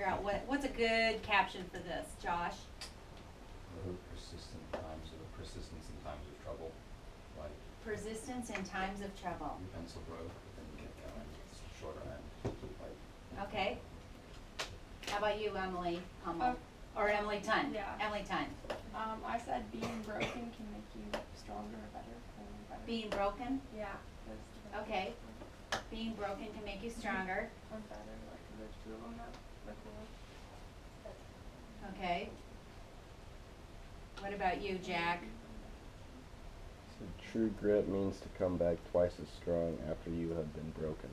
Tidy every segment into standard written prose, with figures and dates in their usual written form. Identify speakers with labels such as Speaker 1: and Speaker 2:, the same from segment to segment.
Speaker 1: figure out what's a good caption for this, Josh?
Speaker 2: Persistence in times of trouble, like
Speaker 1: Persistence in times of trouble.
Speaker 2: you pencil growth, but then you get going, it's shorter end, like.
Speaker 1: Okay. How about you, Emily Hummel? Or Emily Tunn?
Speaker 3: Yeah.
Speaker 1: Emily Tunn.
Speaker 3: I said being broken can make you stronger or better.
Speaker 1: Being broken?
Speaker 3: Yeah.
Speaker 1: Okay. Being broken can make you stronger.
Speaker 3: Or better, like there's two of them that look cool.
Speaker 1: Okay. What about you, Jack?
Speaker 4: So true grit means to come back twice as strong after you have been broken.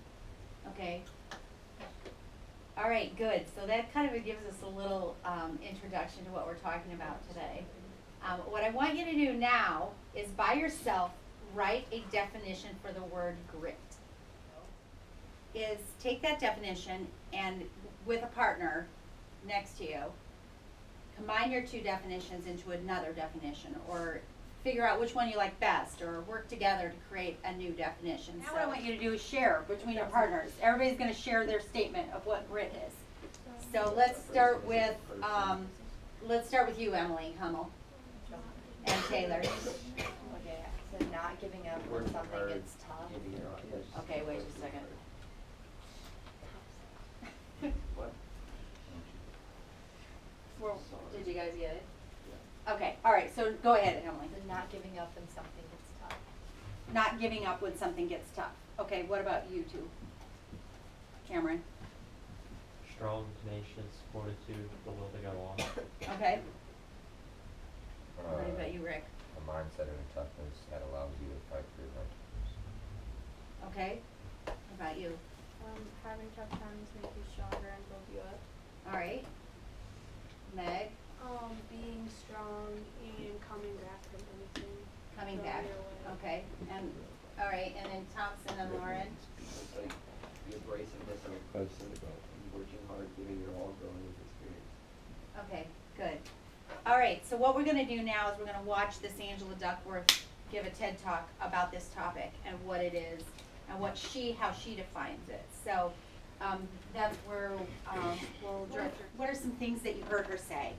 Speaker 1: Okay. All right, good. So that kind of gives us a little introduction to what we're talking about today. What I want you to do now is by yourself write a definition for the word grit. Is take that definition and with a partner next to you, combine your two definitions into another definition, or figure out which one you like best, or work together to create a new definition. Now what I want you to do is share between your partners. Everybody's going to share their statement of what grit is. So let's start with you, Emily Hummel and Taylor.
Speaker 5: Okay, so not giving up when something gets tough.
Speaker 1: Okay, wait a second.
Speaker 2: What?
Speaker 1: Well, did you guys get it? Okay, all right, so go ahead, Emily.
Speaker 5: So not giving up when something gets tough.
Speaker 1: Not giving up when something gets tough. Okay, what about you two? Cameron?
Speaker 6: Strong, tenacious, fortitude, the will to go on.
Speaker 1: Okay. What about you, Rick?
Speaker 7: A mindset of toughness that allows you to fight for your right.
Speaker 1: Okay. What about you?
Speaker 3: Having tough times make you stronger and build you up.
Speaker 1: All right. Meg?
Speaker 3: Being strong and coming back from anything.
Speaker 1: Coming
Speaker 3: Go
Speaker 1: back.
Speaker 3: your way.
Speaker 1: Okay. And all right, and then Thompson and Lauren?
Speaker 8: Like, be embracing different person, working hard, giving your all, growing with experience.
Speaker 1: Okay, good. All right, so what we're going to do now is we're going to watch this Angela Duckworth give a TED Talk about this topic and what it is and how she defines it. So that's where we'll direct her. What are some things that you heard her say?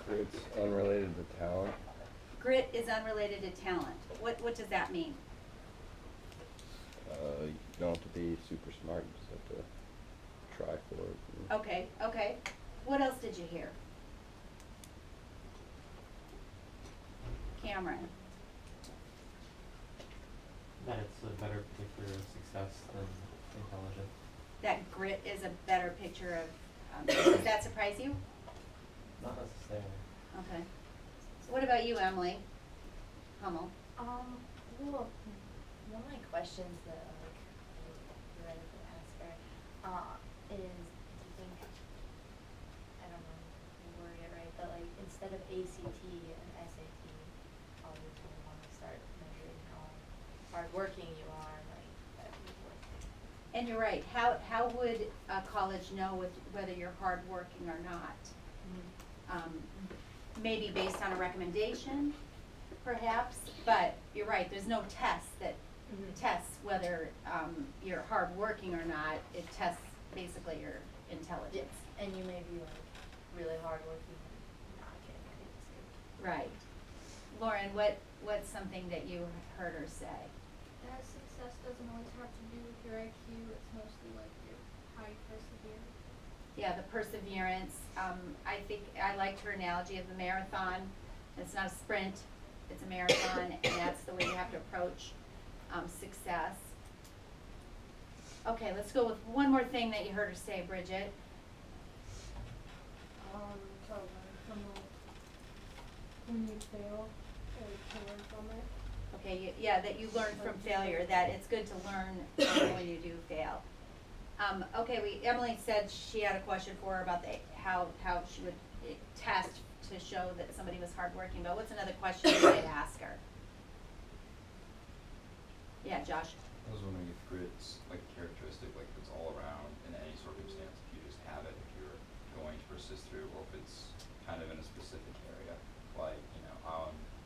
Speaker 4: Grit's unrelated to talent.
Speaker 1: Grit is unrelated to talent. What does that mean?
Speaker 4: You don't have to be super smart, you just have to try for it.
Speaker 1: Okay, okay. What else did you hear? Cameron?
Speaker 6: That it's a better predictor of success than intelligence.
Speaker 1: That grit is a better picture of, does that surprise you?
Speaker 6: Not necessarily.
Speaker 1: Okay. What about you, Emily Hummel?
Speaker 5: Well, one of my questions that you're ready to ask her, is, do you think, I don't know if you word it right, but like instead of ACT and SAT, colleges will want to start measuring how hardworking you are, like that would work.
Speaker 1: And you're right. How would a college know whether you're hardworking or not? Maybe based on a recommendation, perhaps. But you're right. There's no test that tests whether you're hardworking or not. It tests basically your intelligence.
Speaker 5: And you may be like really hardworking and not getting any school.
Speaker 1: Right. Lauren, what's something that you heard her say?
Speaker 9: That success doesn't always have to do with your IQ, it's mostly like how you persevere.
Speaker 1: Yeah, the perseverance. I think I liked her analogy of the marathon. It's not a sprint, it's a marathon, and that's the way you have to approach success. Okay, let's go with one more thing that you heard her say, Bridget.
Speaker 3: To learn from when you fail, or to learn from it.
Speaker 1: Okay, yeah, that you learn from failure, that it's good to learn when you do fail. Okay, Emily said she had a question for her about how she would test to show that somebody was hardworking, but what's another question you might ask her? Yeah, Josh?
Speaker 2: I was wondering if grit's like a characteristic, like it's all around in any circumstance, if you just have it, if you're going to persist through, or if it's kind of in a specific area, like,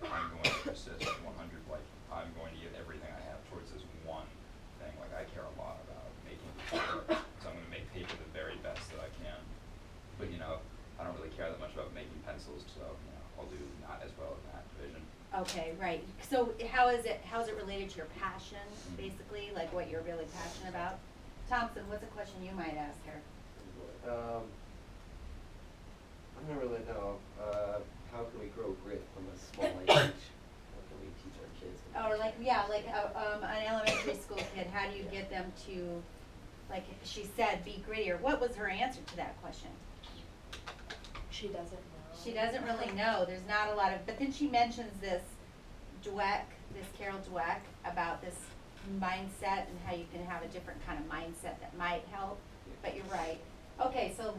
Speaker 2: I'm going to persist 100, like, I'm going to give everything I have towards this one thing, like, I care a lot about making
Speaker 1: Okay, right. So how is it related to your passion, basically, like what you're really passionate about? Thompson, what's a question you might ask her?
Speaker 8: I don't really know. How can we grow grit from a small age? How can we teach our kids? to
Speaker 1: Or
Speaker 8: be
Speaker 1: like, yeah, like an elementary school kid, how do you get them to, like she said, be grittier? What was her answer to that question?
Speaker 5: She doesn't know.
Speaker 1: She doesn't really know. There's not a lot of, but then she mentions this Carol Dweck, about this mindset and how you can have a different kind of mindset that might help. But you're right. Okay, so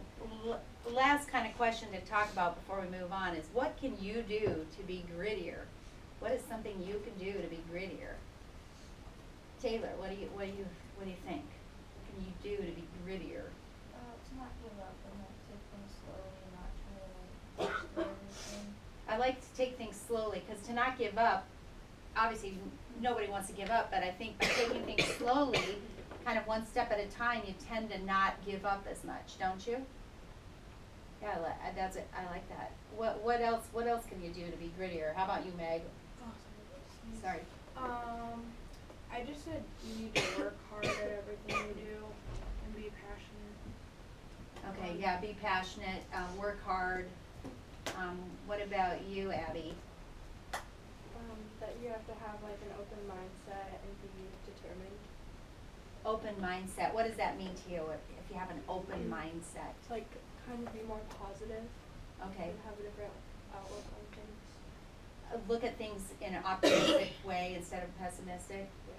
Speaker 1: last kind of question to talk about before we move on is, what can you do to be grittier? What is something you can do to be grittier? Taylor, what do you think? What can you do to be grittier?
Speaker 9: To not give up and like take things slowly and not try to like push through everything.
Speaker 1: I like to take things slowly, because to not give up, obviously nobody wants to give up, but I think by taking things slowly, kind of one step at a time, you tend to not give up as much, don't you? Yeah, that's it. I like that. What else can you do to be grittier? How about you, Meg?
Speaker 3: Oh,
Speaker 1: Sorry.
Speaker 3: I just said you need to work hard at everything you do and be passionate.
Speaker 1: Okay, yeah, be passionate, work hard. What about you, Abby?
Speaker 3: That you have to have like an open mindset and be determined.
Speaker 1: Open mindset. What does that mean to you if you have an open mindset?
Speaker 3: Like kind of be more positive.
Speaker 1: Okay.
Speaker 3: And have a different outlook on things.
Speaker 1: Look at things in an optimistic way instead of pessimistic.
Speaker 3: Yeah.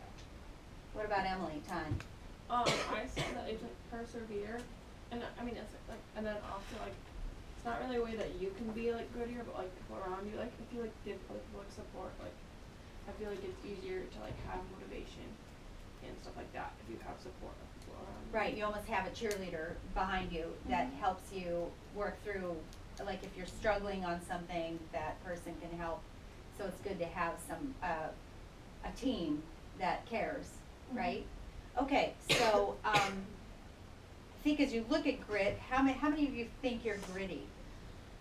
Speaker 1: What about Emily? Time.
Speaker 10: I said that it's like persevere, and I mean it's like, and then also like, it's not really a way that you can be like grittier, but like people around you, like if you like give other people like support, like I feel like it's easier to like have motivation and stuff like that if you have support of people around you.
Speaker 1: Right, you almost have a cheerleader behind you that helps you work through, like if you're struggling on something, that person can help. So it's good to have some, a team that cares, right? Okay, so, I think as you look at grit, how many of you think you're gritty?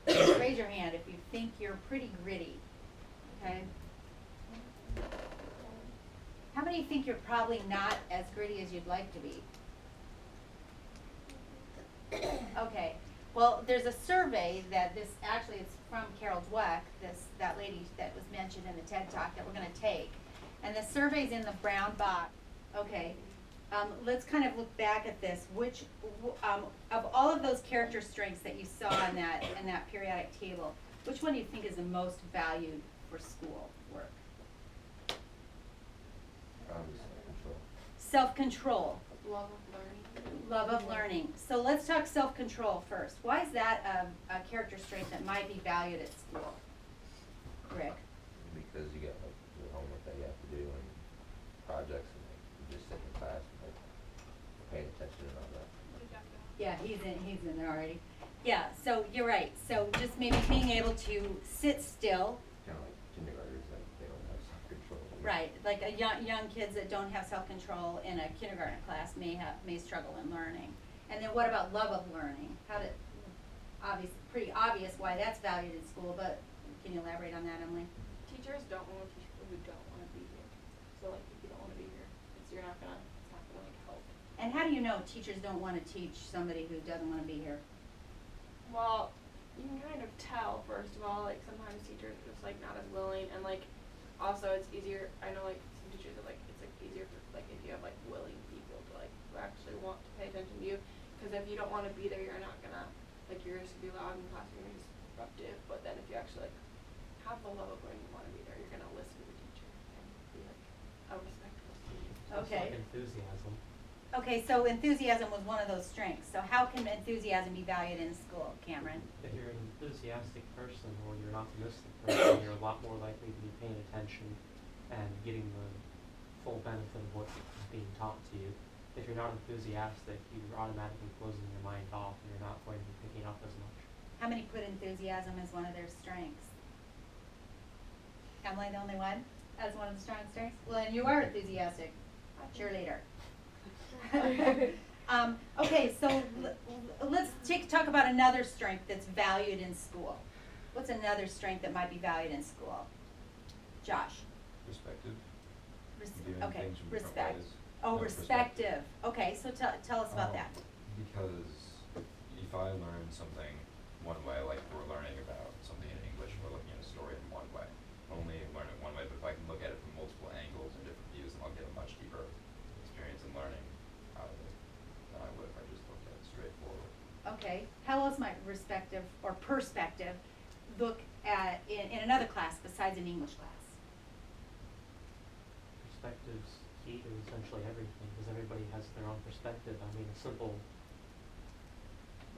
Speaker 1: Raise your hand if you think you're pretty gritty, okay? How many think you're probably not as gritty as you'd like to be? Okay, well, there's a survey that it's from Carol Dweck, that lady that was mentioned in the TED Talk, that we're gonna take. And the survey's in the brown box. Okay, let's kind of look back at this. Of all of those character strengths that you saw in that periodic table, which one do you think is the most valued for school work?
Speaker 7: Self-control.
Speaker 1: Self-control.
Speaker 10: Love of learning.
Speaker 1: Love of learning. So let's talk self-control first. Why is that a character strength that might be valued at school? Rick?
Speaker 7: Because you got like the homework that you have to do and projects, and like, you just sit in class and like paying attention and all that.
Speaker 1: Yeah, he's in there already. Yeah, so you're right. So just maybe being able to sit still.
Speaker 7: Kind of like kindergartners, like they don't have self-control.
Speaker 1: Right, like a young kids that don't have self-control in a kindergarten class may struggle in learning. And then what about love of learning? Pretty obvious why that's valued in school, but can you elaborate on that, Emily?
Speaker 10: Teachers don't want to teach people who don't want to be here. So like if you don't want to be here, it's not gonna like help.
Speaker 1: And how do you know teachers don't want to teach somebody who doesn't want to be here?
Speaker 10: Well, you can kind of tell, first of all, like sometimes teachers are just like not as willing, and like also it's easier, I know like some teachers are like, it's like easier for like if you have like willing people to like who actually want to pay attention to you, because if you don't want to be there, you're not gonna, like you're just gonna be loud in class, you're gonna be disruptive, but then if you actually like have the love of learning, you want to be there, you're gonna listen to the teacher and be like a respectful student.
Speaker 1: Okay.
Speaker 6: It's like enthusiasm.
Speaker 1: Okay, so enthusiasm was one of those strengths. So how can enthusiasm be valued in school, Cameron?
Speaker 6: If you're an enthusiastic person or you're an optimistic person, you're a lot more likely to be paying attention and getting the full benefit of what is being taught to you. If you're not enthusiastic, you're automatically closing your mind off and you're not going to be picking up as much.
Speaker 1: How many put enthusiasm as one of their strengths? Emily, the only one? As one of the strong strengths? Well, and you are enthusiastic. Cheerleader. Okay, so let's talk about another strength that's valued in school. What's another strength that might be valued in school? Josh?
Speaker 2: Perspective.
Speaker 1: Res-
Speaker 2: Viewing
Speaker 1: okay,
Speaker 2: things from different
Speaker 1: respect.
Speaker 2: ways.
Speaker 1: Oh,
Speaker 2: No,
Speaker 1: perspective. Okay, so tell us about that.
Speaker 2: Because if I learn something one way, like we're learning about something in English, we're looking at a story in one way. Only learn it one way, but if I can look at it from multiple angles and different views, then I'll get a much deeper experience in learning out of it than I would if I just looked at it straightforward.
Speaker 1: Okay, how else might respective or perspective look at in another class besides an English class?
Speaker 6: Perspectives key to essentially everything, because everybody has their own perspective. I mean, a simple,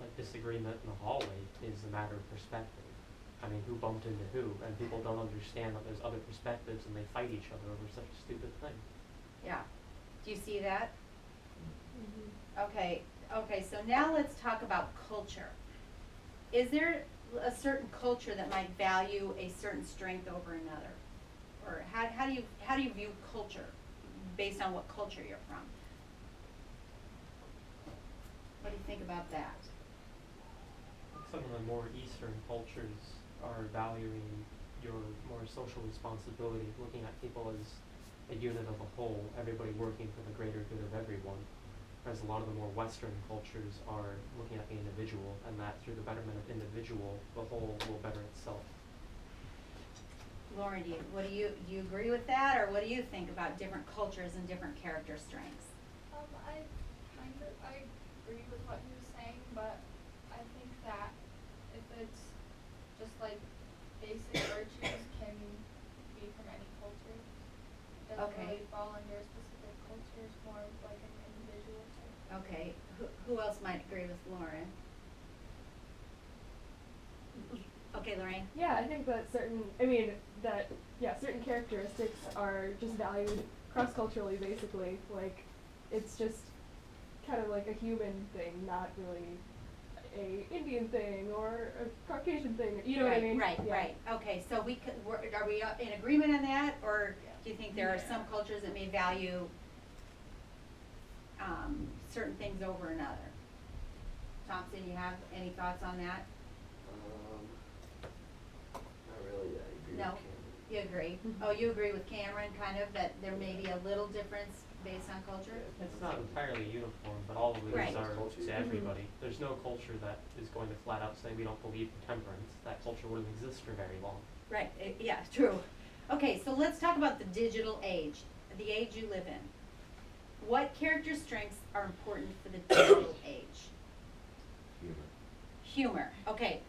Speaker 6: like, disagreement in the hallway is a matter of perspective. I mean, who bumped into who, and people don't understand that there's other perspectives and they fight each other over such a stupid thing.
Speaker 1: Yeah. Do you see that? Okay, so now let's talk about culture. Is there a certain culture that might value a certain strength over another? Or how do you view culture based on what culture you're from? What do you think about that?
Speaker 6: Some of the more Eastern cultures are valuing your more social responsibility, looking at people as a unit of a whole, everybody working for the greater good of everyone. Whereas a lot of the more Western cultures are looking at the individual, and that through the betterment of individual, the whole will better itself.
Speaker 1: Lauren, do you agree with that, or what do you think about different cultures and different character strengths?
Speaker 9: I agree with what he was saying, but I think that if it's just like basic virtues can be from any culture. It doesn't
Speaker 1: Okay.
Speaker 9: really fall under a specific culture, it's more of like an individual type.
Speaker 1: Okay, who else might agree with Lauren? Okay, Lorraine?
Speaker 11: Yeah, I think that certain characteristics are just valued cross-culturally, basically. Like, it's just kind of like a human thing, not really a Indian thing or a Caucasian thing. You know what I mean?
Speaker 1: Right,
Speaker 11: Yeah.
Speaker 1: right. Okay, so are we in agreement on that, or do you think there are some cultures that may value certain things over another? Thompson, you have any thoughts on that?
Speaker 8: Not really, I agree
Speaker 1: No?
Speaker 8: with Cameron.
Speaker 1: You agree?
Speaker 11: Mhm.
Speaker 1: Oh, you agree with Cameron, kind of, that there may be a little difference based on culture?
Speaker 6: It's not entirely uniform, but all of these
Speaker 1: Right.
Speaker 6: are
Speaker 8: Culture.
Speaker 6: to everybody. There's no culture that is going to flat out say we don't believe in temperance. That culture wouldn't exist for very long.
Speaker 1: Right, yeah, true. Okay, so let's talk about the digital age, the age you live in. What character strengths are important for the digital age?
Speaker 7: Humor.
Speaker 1: Humor, okay.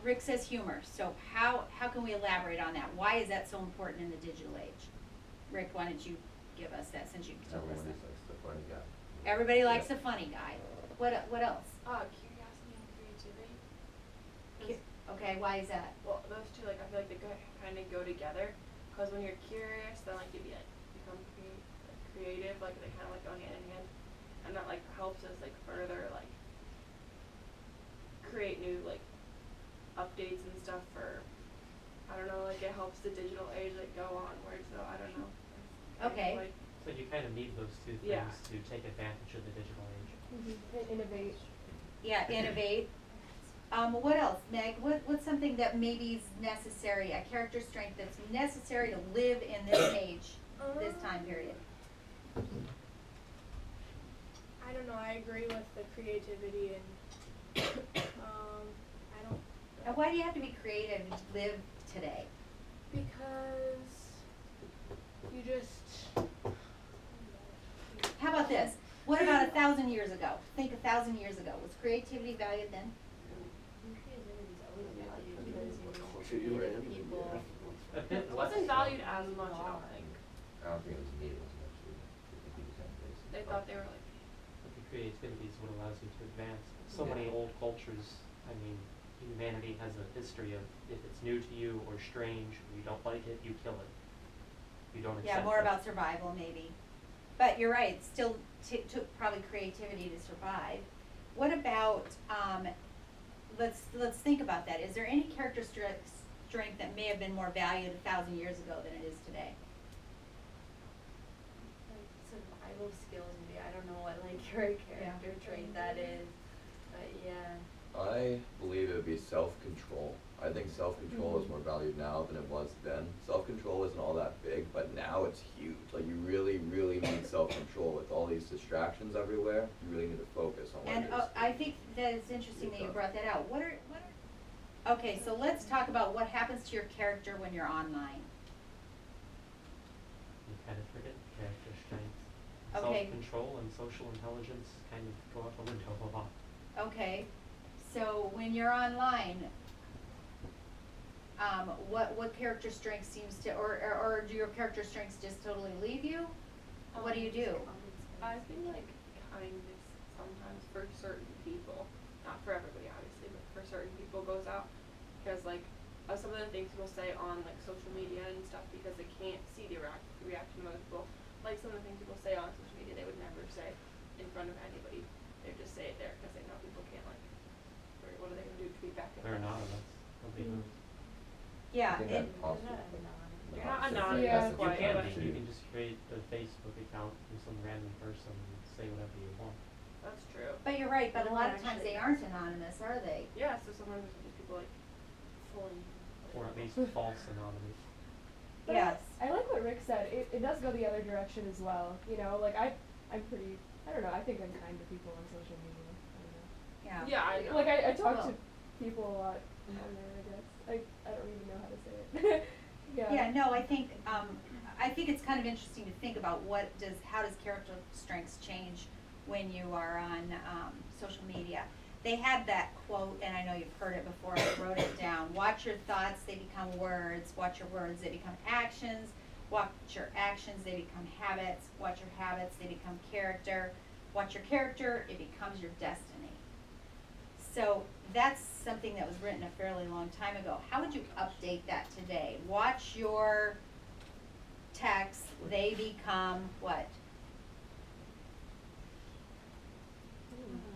Speaker 1: Rick says humor, so how can we elaborate on that? Why is that so important in the digital age? Rick, why don't you give us that since you told us
Speaker 7: Everyone
Speaker 1: that?
Speaker 7: just likes the funny guy.
Speaker 1: Everybody likes
Speaker 7: Yeah.
Speaker 1: a funny guy. What else?
Speaker 10: Curiosity and creativity. 'Cause-
Speaker 1: Okay, why is that?
Speaker 10: Well, those two, like, I feel like they kind of go together. Because when you're curious, then, like, you become creative. Like, they kind of, like, go hand in hand. And that, like, helps us, like, further, like, create new, like, updates and stuff for, I don't know, like, it helps the digital age, like, go onward. So, I don't know. It's kind of,
Speaker 1: Okay.
Speaker 10: like,
Speaker 6: So you kind of need those two things
Speaker 10: Yeah.
Speaker 6: to take advantage of the digital age.
Speaker 11: And innovate.
Speaker 1: Yeah, innovate. What else, Meg? What's something that maybe is necessary, a character strength that's necessary to live in this age, this time period?
Speaker 3: I don't know, I agree with the creativity and, I don't.
Speaker 1: And why do you have to be creative to live today?
Speaker 3: Because you just.
Speaker 1: How about this? What about 1,000 years ago? Think 1,000 years ago. Was creativity valued then?
Speaker 5: Creativity's always valued because
Speaker 8: What
Speaker 5: you're
Speaker 8: culture you were
Speaker 5: creative
Speaker 8: in,
Speaker 5: people.
Speaker 6: A bit
Speaker 10: it
Speaker 6: less
Speaker 10: wasn't
Speaker 6: so.
Speaker 10: valued as much, I don't think.
Speaker 7: I don't think it was needed as much to just have basic.
Speaker 10: They thought they were, like,
Speaker 6: But the creativity is what allows you to advance. So many
Speaker 7: Yeah.
Speaker 6: old cultures, I mean, humanity has a history of if it's new to you or strange, you don't like it, you kill it. You don't accept it.
Speaker 1: Yeah, more about survival maybe. But you're right, it still took probably creativity to survive. What about, let's think about that. Is there any character strength that may have been more valued 1,000 years ago than it is today?
Speaker 5: Like survival skills, maybe. I don't know what like your character trait that is, but yeah.
Speaker 12: I believe it would be self-control. I think self-control is more valued now than it was then. Self-control isn't all that big, but now it's huge. Like you really, really need self-control with all these distractions everywhere. You really need to focus on what
Speaker 1: And
Speaker 12: it is.
Speaker 1: I think that it's interesting that you brought that out. Okay, so let's talk about what happens to your character when you're online.
Speaker 6: You kind of forget character strength.
Speaker 1: Okay.
Speaker 6: Self-control and social intelligence kind of go out the window a lot.
Speaker 1: Okay, so when you're online, what character strength seems to, or do your character strengths just totally leave you? What do you do?
Speaker 10: I think like kindness sometimes for certain people, not for everybody obviously, but for certain people goes out because like some of the things people say on like social media and stuff because they can't see the reaction of other people. Like some of the things people say on social media they would never say in front of anybody. They just say it there because they know people can't like. Or what are they gonna do? Tweet back at
Speaker 6: They're
Speaker 10: them?
Speaker 6: anonymous. Nobody knows.
Speaker 1: Yeah,
Speaker 7: I think
Speaker 1: and,
Speaker 7: that's possible.
Speaker 10: You're not
Speaker 7: No,
Speaker 10: anonymous
Speaker 11: Yeah.
Speaker 6: You
Speaker 10: quite,
Speaker 6: can
Speaker 10: but
Speaker 6: be. You can just create a Facebook account from some random person and say whatever you want.
Speaker 10: that's true.
Speaker 1: but you're right, but a
Speaker 5: No,
Speaker 1: lot of times
Speaker 5: actually,
Speaker 1: they aren't anonymous, are they?
Speaker 10: Yeah, so sometimes there's just people like fully.
Speaker 6: Or at least false anonymous.
Speaker 11: But
Speaker 1: Yes.
Speaker 11: I like what Rick said. It does go the other direction as well. You know, like I'm pretty, I don't know, I think I'm kind to people on social media. I don't know.
Speaker 1: Yeah.
Speaker 10: Yeah, I know.
Speaker 11: Like I talk
Speaker 1: Well.
Speaker 11: to people a lot on there, I guess. I don't even know how to say it. Yeah.
Speaker 1: Yeah, no, I think it's kind of interesting to think about how does character strengths change when you are on social media. They had that quote, and I know you've heard it before, I wrote it down. Watch your thoughts, they become words. Watch your words, they become actions. Watch your actions, they become habits. Watch your habits, they become character. Watch your character, it becomes your destiny. So that's something that was written a fairly long time ago. How would you update that today? Watch your texts, they become what?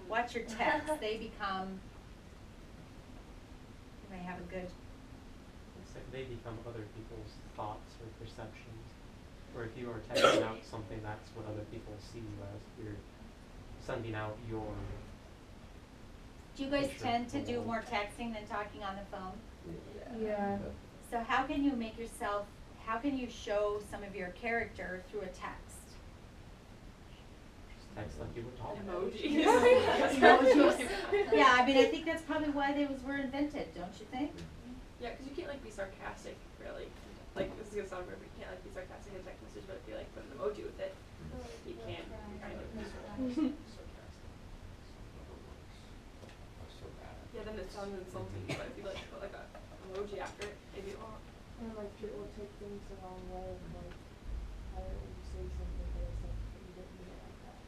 Speaker 1: Watch your texts, they become, you may have a good,
Speaker 6: It's like they become other people's thoughts or perceptions. Or if you are texting out something, that's what other people see you as. You're sending out your.
Speaker 1: do you guys
Speaker 6: Picture
Speaker 1: tend to do
Speaker 6: world.
Speaker 1: more texting than talking on the phone?
Speaker 11: Yeah.
Speaker 1: So how can you how can you show some of your character through a text?
Speaker 6: Just text like you would talk.
Speaker 10: Emojis.
Speaker 1: Emojis. Yeah, I mean, I think that's probably why were invented, don't you think?
Speaker 10: Yeah, because you can't like be sarcastic, really. Like this is gonna sound weird, but you can't like be sarcastic in a text message. But if you like put an emoji with it, you can kind of.
Speaker 2: Sarcastic. I'm so bad.
Speaker 10: Yeah, then it sounds insulting. But if you like put like a emoji after it, maybe it won't.
Speaker 11: Or like people take things the wrong way, like how you say something but it's like you didn't mean it like that.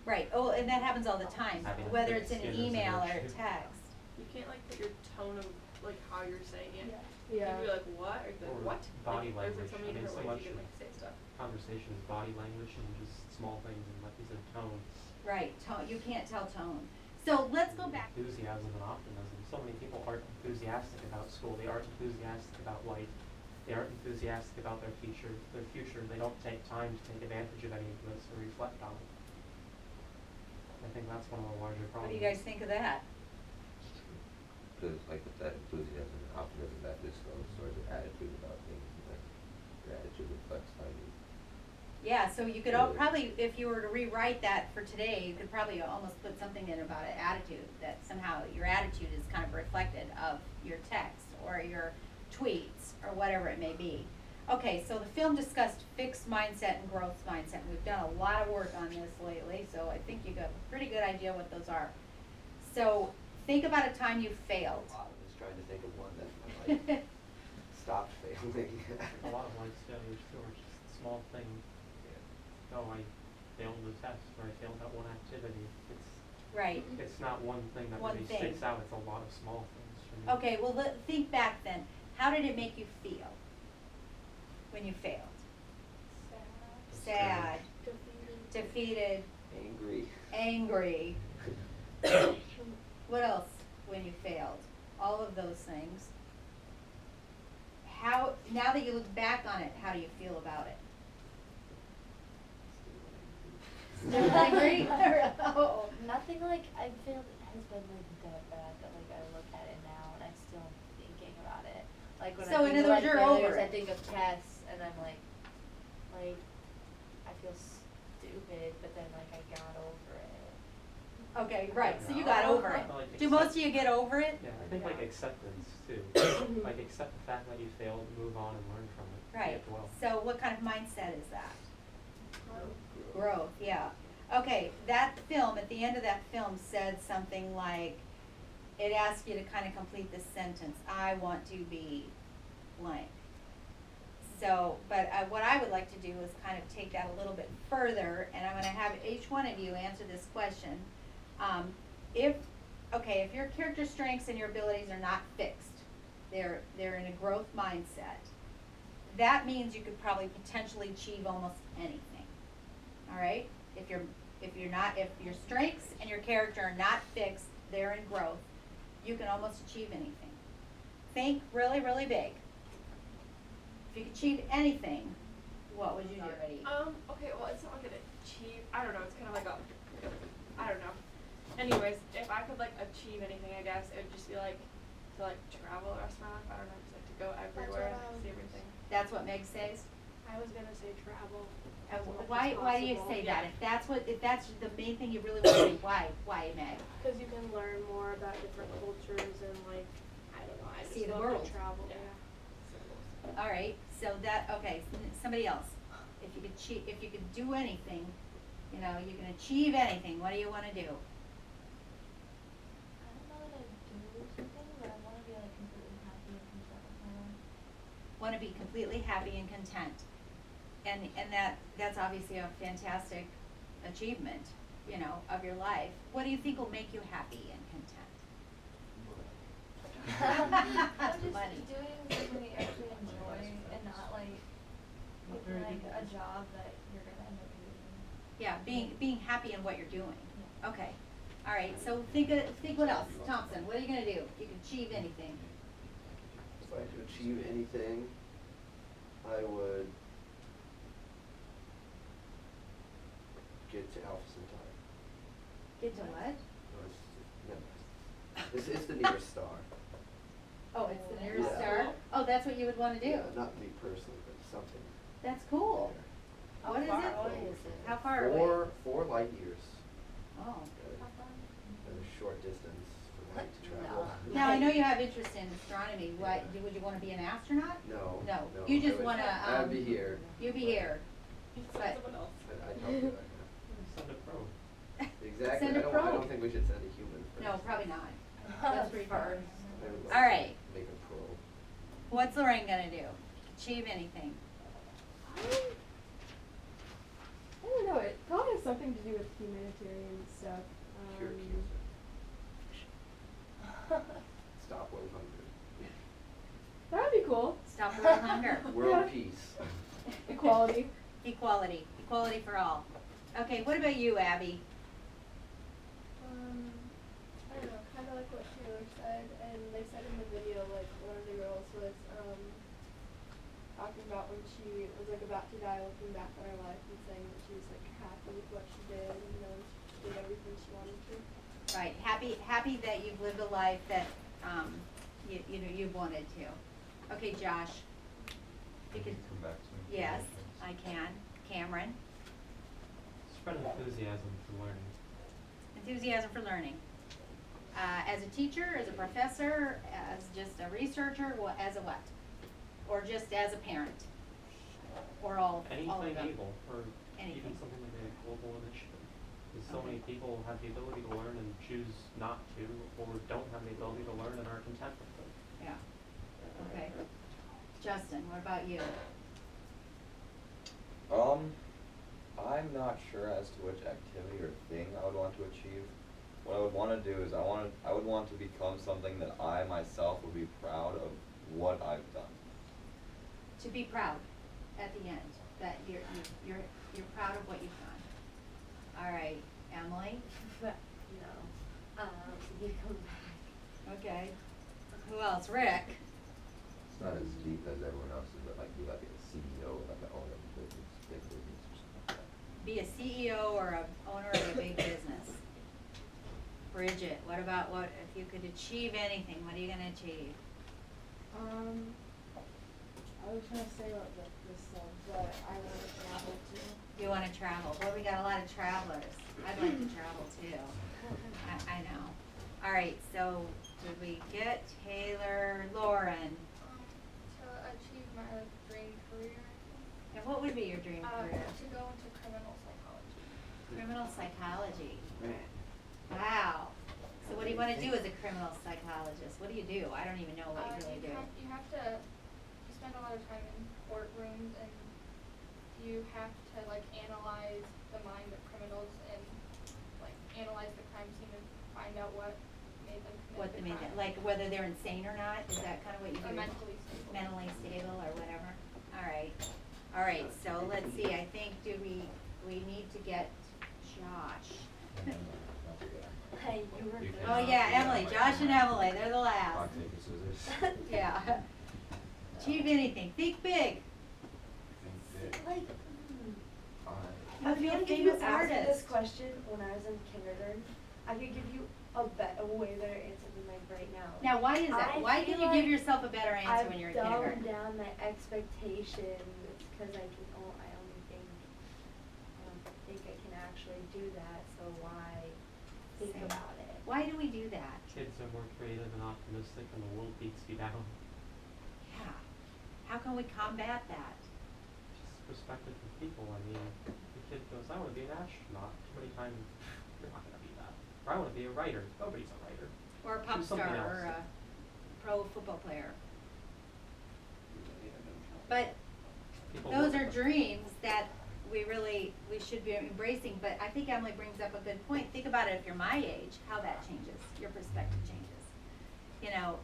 Speaker 1: Right, oh, and that happens all the time,
Speaker 6: Having a
Speaker 1: whether
Speaker 6: thick
Speaker 1: it's in an
Speaker 6: skin is an
Speaker 1: email or a
Speaker 6: issue.
Speaker 1: text.
Speaker 10: You can't like put your tone of like how you're saying it.
Speaker 11: Yeah.
Speaker 10: You'd be like what or like
Speaker 6: Or
Speaker 10: what?
Speaker 6: body
Speaker 10: like, there's
Speaker 6: language.
Speaker 10: so
Speaker 6: I
Speaker 10: many
Speaker 6: mean,
Speaker 10: different
Speaker 6: so
Speaker 10: ways
Speaker 6: much
Speaker 10: you can
Speaker 6: of
Speaker 10: like say stuff.
Speaker 6: conversation is body language and just small things and like you said, tone.
Speaker 1: Right, tone, you can't tell tone. So let's go back.
Speaker 6: Enthusiasm and optimism. So many people aren't enthusiastic about school. They aren't enthusiastic about life. They aren't enthusiastic about their future. They don't take time to take advantage of any of this or reflect on it. I think that's one of the larger
Speaker 1: What
Speaker 6: problems.
Speaker 1: do you guys think of that?
Speaker 7: Because like with that enthusiasm and optimism, that just goes towards your attitude about things. Like your attitude reflects how you.
Speaker 1: Yeah, so you could probably, if you were to rewrite that for today, you could probably almost put something in about an attitude, that somehow your attitude is kind of reflected of your text or your tweets or whatever it may be. Okay, so the film discussed fixed mindset and growth mindset. We've done a lot of work on this lately, so I think you got a pretty good idea what those are. So think about a time you failed.
Speaker 8: I was trying to think of one that I like stopped failing.
Speaker 6: A lot of life's failures too are just small things. Oh, I failed the test or I failed that one activity.
Speaker 1: Right.
Speaker 6: It's not one thing that
Speaker 1: One
Speaker 6: really
Speaker 1: thing.
Speaker 6: sticks out. It's a lot of small things for me.
Speaker 1: Okay, well, think back then. How did it make you feel when you failed? Sad. Defeated.
Speaker 8: Angry.
Speaker 1: What else when you failed? All of those things. Now that you look back on it, how do you feel about it? Still angry? Oh.
Speaker 5: Nothing nothing like I feel has been like that bad that like I look at it now and I'm still thinking about it. Like when
Speaker 1: So
Speaker 5: I
Speaker 1: in
Speaker 5: think
Speaker 1: other
Speaker 5: of
Speaker 1: words,
Speaker 5: like
Speaker 1: you're
Speaker 5: failures,
Speaker 1: over
Speaker 5: I
Speaker 1: it.
Speaker 5: think of tests and I'm like I feel stupid, but then like I got over it.
Speaker 1: Okay, right, so you
Speaker 6: No.
Speaker 1: got over it.
Speaker 6: Like
Speaker 1: Do most of you get over it?
Speaker 6: Yeah, I think like
Speaker 5: Yeah.
Speaker 6: acceptance too. Like accept the fact that you failed, move on and learn from it.
Speaker 1: Right,
Speaker 6: Dwell.
Speaker 1: so what kind of mindset is that?
Speaker 8: Growth.
Speaker 1: Growth, yeah. Okay, that film, at the end of that film said something like, it asked you to kind of complete this sentence, I want to be blank. So, but what I would like to do is kind of take that a little bit further, and I'm gonna have each one of you answer this question. If your character strengths and your abilities are not fixed, they're in a growth mindset, that means you could probably potentially achieve almost anything. All right? If your strengths and your character are not fixed, they're in growth, you can almost achieve anything. Think really, really big. If you could achieve anything, what would you do?
Speaker 10: Okay, well, it's not like an achieve, I don't know, it's kind of like I don't know. Anyways, if I could, like, achieve anything, I guess, it would just be, like, to, like, travel the rest of my life. I don't know, just, like, to go everywhere,
Speaker 3: what I
Speaker 10: see everything.
Speaker 1: That's what Meg says?
Speaker 3: I was gonna say travel.
Speaker 1: Why do you say that?
Speaker 3: Yeah.
Speaker 1: If that's the main thing you really want to do, why, Meg?
Speaker 3: Because you can learn more about different cultures and like, I don't know, I just
Speaker 1: See the
Speaker 3: love
Speaker 1: world.
Speaker 3: to travel,
Speaker 10: Yeah.
Speaker 3: yeah.
Speaker 1: All right, so somebody else. If you could do anything, you can achieve anything, what do you want to do?
Speaker 5: I don't know that I do something, but I wanna be like completely happy and content with my life.
Speaker 1: Want to be completely happy and content. And that's obviously a fantastic achievement, of your life. What do you think will make you happy and content?
Speaker 5: I'm just
Speaker 1: Money.
Speaker 5: doing something that you actually enjoy and not like picking like a job that you're gonna end up hating.
Speaker 1: Yeah, being happy in what you're doing.
Speaker 5: Yeah.
Speaker 1: Okay. All right, so think what else? Thompson, what are you gonna do? You can achieve anything.
Speaker 8: If I could achieve anything, I would get to Alpha Centauri.
Speaker 1: Get to what?
Speaker 8: No, it's the nearest star.
Speaker 1: Oh, it's the nearest
Speaker 8: Yeah.
Speaker 1: star? Oh, that's what you would wanna do?
Speaker 8: Yeah, not me personally, but something
Speaker 1: That's cool.
Speaker 8: there.
Speaker 1: What is
Speaker 5: How
Speaker 1: it?
Speaker 5: far away is it?
Speaker 1: How far away?
Speaker 8: 4 light years.
Speaker 1: Oh.
Speaker 8: At a short distance for light to travel.
Speaker 5: No.
Speaker 1: Now, I know you have interest in astronomy. Would you wanna be an astronaut?
Speaker 8: No.
Speaker 1: No. You just
Speaker 8: I would-
Speaker 1: wanna,
Speaker 8: I'd be here.
Speaker 1: You be here. But-
Speaker 10: Someone else.
Speaker 8: I'd help you.
Speaker 6: Send a pro.
Speaker 8: Exactly.
Speaker 1: Send a
Speaker 8: I
Speaker 1: probe.
Speaker 8: don't think we should send a human first.
Speaker 1: No, probably not. That's pretty far.
Speaker 8: I would like
Speaker 1: All
Speaker 8: to
Speaker 1: right.
Speaker 8: Make a probe.
Speaker 1: What's Lorraine gonna do? Achieve anything?
Speaker 11: I don't know, it probably has something to do with humanitarian stuff.
Speaker 8: Cure cancer. Stop world hunger.
Speaker 11: That would be cool.
Speaker 1: Stop world hunger.
Speaker 8: World
Speaker 11: Yeah.
Speaker 8: peace.
Speaker 11: Equality.
Speaker 1: Equality. Equality for all. Okay, what about you, Abby?
Speaker 3: I don't know, kind of like what Taylor said, and they said in the video, like, one of the girls was, talking about when she was, like, about to die, looking back on her life and saying that she was, like, happy with what she did, and, she did everything she wanted to.
Speaker 1: Right, happy that you've lived a life that, you've wanted to. Okay, Josh. You could,
Speaker 2: Come back to me.
Speaker 1: yes, I can. Cameron?
Speaker 6: Spread enthusiasm for learning.
Speaker 1: Enthusiasm for learning. As a teacher, as a professor, as just a researcher, as a what? Or just as a parent? Or all of
Speaker 6: Anything
Speaker 1: them?
Speaker 6: able, or
Speaker 1: Anything.
Speaker 6: even something like a global initiative. Because so
Speaker 1: Okay.
Speaker 6: many people have the ability to learn and choose not to, or don't have the ability to learn and are content with it.
Speaker 1: Yeah. Okay. Justin, what about you?
Speaker 12: I'm not sure as to which activity or thing I would want to achieve. What I would want to do is I would want to become something that I myself would be proud of what I've done.
Speaker 1: To be proud at the end, that you're proud of what you've done. All right, Emily?
Speaker 5: No. You come back.
Speaker 1: Okay. Who else? Rick?
Speaker 7: It's not as deep as everyone else's, but like be like a CEO, like an owner of a business, big business or something like that.
Speaker 1: Be a CEO or a owner of a big business. Bridget, what about what, if you could achieve anything, what are you gonna achieve?
Speaker 3: I was trying to say about this stuff, but I want to travel too.
Speaker 1: You wanna travel, well, we got a lot of travelers, I'd like to travel too, I know. Alright, so, did we get Taylor, Lauren,
Speaker 9: To achieve my like, dream career,
Speaker 1: and what would be your dream career?
Speaker 9: to go into criminal psychology.
Speaker 1: Criminal psychology. Wow. So what do you wanna do as a criminal psychologist? What do you do? I don't even know what you really do.
Speaker 9: You have to, you spend a lot of time in courtrooms and you have to like analyze the mind of criminals and like analyze the crime scene and find out what made them
Speaker 1: What
Speaker 9: commit
Speaker 1: the
Speaker 9: the
Speaker 1: mean,
Speaker 9: crime.
Speaker 1: like whether they're insane or not? Is that kinda what you do?
Speaker 9: Or mentally stable.
Speaker 1: Mentally stable or whatever? Alright, so let's see, I think we need to get Josh.
Speaker 5: Hey, you were
Speaker 2: You
Speaker 5: good.
Speaker 2: can-
Speaker 1: Oh yeah, Emily, Josh and Emily, they're the last.
Speaker 2: Rock, paper, scissors.
Speaker 1: Yeah. Achieve anything, think big.
Speaker 2: Think big.
Speaker 5: Like,
Speaker 1: How
Speaker 13: I
Speaker 1: to be
Speaker 13: feel
Speaker 1: a
Speaker 13: like if you
Speaker 1: famous
Speaker 13: asked me this
Speaker 1: artist.
Speaker 13: question when I was in kindergarten, I could give you a way better answer than like right now.
Speaker 1: Now, why is that?
Speaker 13: I
Speaker 1: Why can
Speaker 13: feel
Speaker 1: you give
Speaker 13: like
Speaker 1: yourself a better answer when you're in kindergarten?
Speaker 13: I've dumbed down my expectations because I only think I can actually do that. So why think
Speaker 1: Same.
Speaker 13: about it?
Speaker 1: Why do we do that?
Speaker 6: Kids are more creative and optimistic and the world beats you down.
Speaker 1: Yeah. How can we combat that?
Speaker 6: Just perspective of people. I mean, the kid goes, I want to be an astronaut. Too many times, you're not going to be that. Or I want to be a writer. Nobody's a writer.
Speaker 1: Or a pop
Speaker 6: Do something
Speaker 1: star, or
Speaker 6: else.
Speaker 1: a pro football player. But
Speaker 6: People
Speaker 1: those
Speaker 6: look
Speaker 1: are
Speaker 6: at them.
Speaker 1: dreams that we should be embracing, but I think Emily brings up a good point. Think about it if you're my age, how that changes, your perspective changes. You know,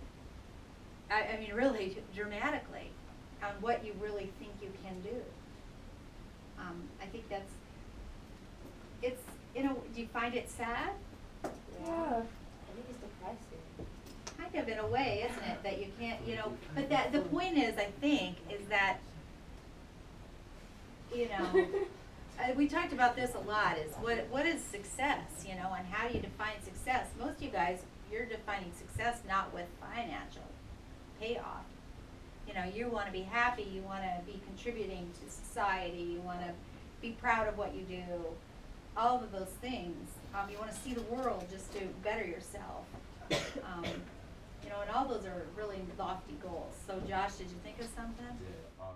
Speaker 1: I mean really dramatically on what you really think you can do. I think it's, you know, do you find it sad?
Speaker 13: Yeah.
Speaker 5: I think it's depressing.
Speaker 1: Kind of in a way, isn't it, that you can't, you know, but that, the point is, I think, is that, you know, we talked about this a lot, is what is success, you know, and how do you define success? Most of you guys, you're defining success not with financial payoff. You know, you wanna be happy, you wanna be contributing to society, you wanna be proud of what you do, all of those things. You wanna see the world just to better yourself. You know, and all those are really lofty goals. So Josh, did you think of something?
Speaker 2: Yeah,